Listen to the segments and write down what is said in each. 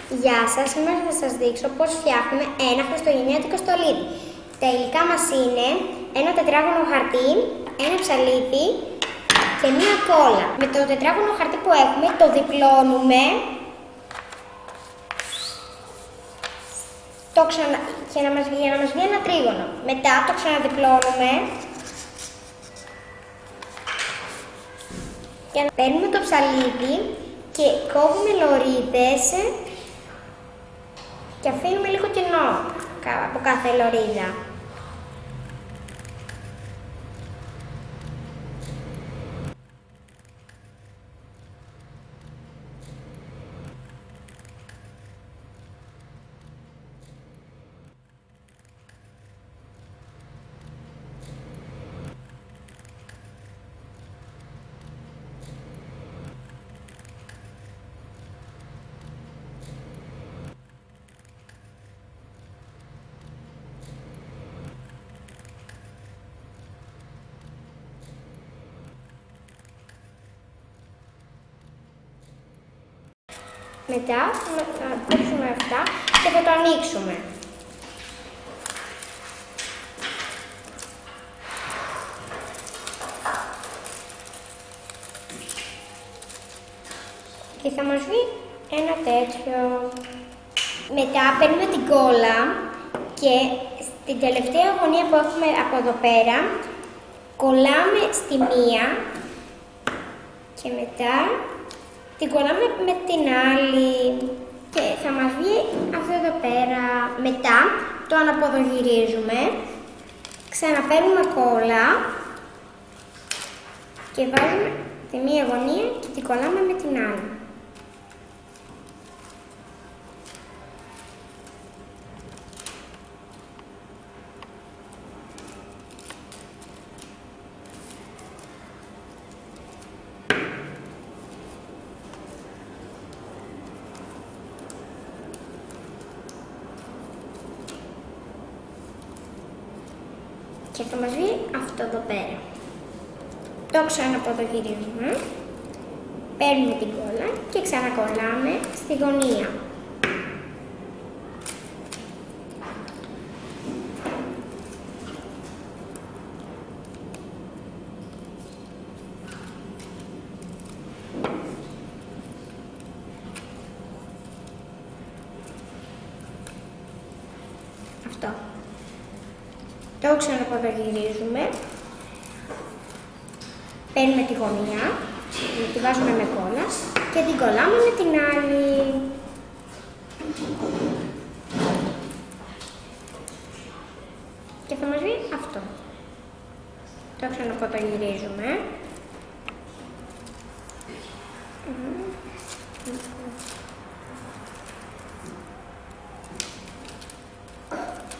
Γεια σας, σήμερα θα σας δείξω πώς φτιάχνουμε ένα χριστουγεννιάτικο στολίδι. Τα υλικά μας είναι ένα τετράγωνο χαρτί, ένα ψαλίδι και μία κόλλα. Με το τετράγωνο χαρτί που έχουμε το διπλώνουμε για να μας βγει ένα τρίγωνο. Μετά το ξαναδιπλώνουμε και παίρνουμε το ψαλίδι και κόβουμε λωρίδες και αφήνουμε λίγο κενό από κάθε λωρίδα. Μετά θα κόψουμε αυτά και θα το ανοίξουμε. Και θα μας βγει ένα τέτοιο. Μετά παίρνουμε την κόλλα και στην τελευταία γωνία που έχουμε από εδώ πέρα κολλάμε στη μία και μετά την κολλάμε με την άλλη και θα μας βγει αυτό εδώ πέρα. Μετά το αναποδογυρίζουμε, ξαναπαίρνουμε κόλλα και βάζουμε τη μία γωνία και την κολλάμε με την άλλη. Και θα μας βγει αυτό εδώ πέρα. Το ξαναποδογυρίζουμε, παίρνουμε την κόλλα και ξανακολλάμε στη γωνία. Αυτό. Το ξαναποδογυρίζουμε, παίρνουμε τη γωνία, τη βάζουμε με κόλλα και την κολλάμε με την άλλη. Και θα μας βγει αυτό. Το ξαναποδογυρίζουμε.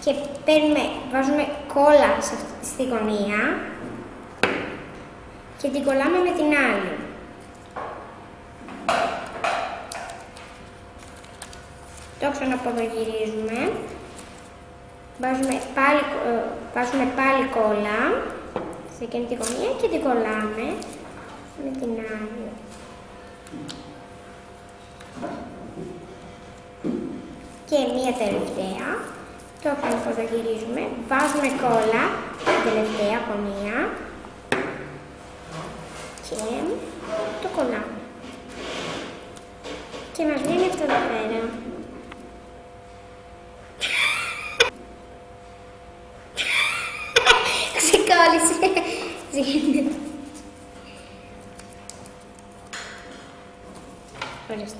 Και βάζουμε κόλλα στη γωνία και την κολλάμε με την άλλη. Το ξαναποδογυρίζουμε, βάζουμε πάλι κόλλα σε εκείνη τη γωνία και την κολλάμε με την άλλη. Και μία τελευταία. Το ξαναποδογυρίζουμε, βάζουμε κόλλα στην τελευταία γωνία και το κολλάμε. Και μας βγαίνει αυτό εδώ πέρα. Ξεκόλλησε. Ορίστε.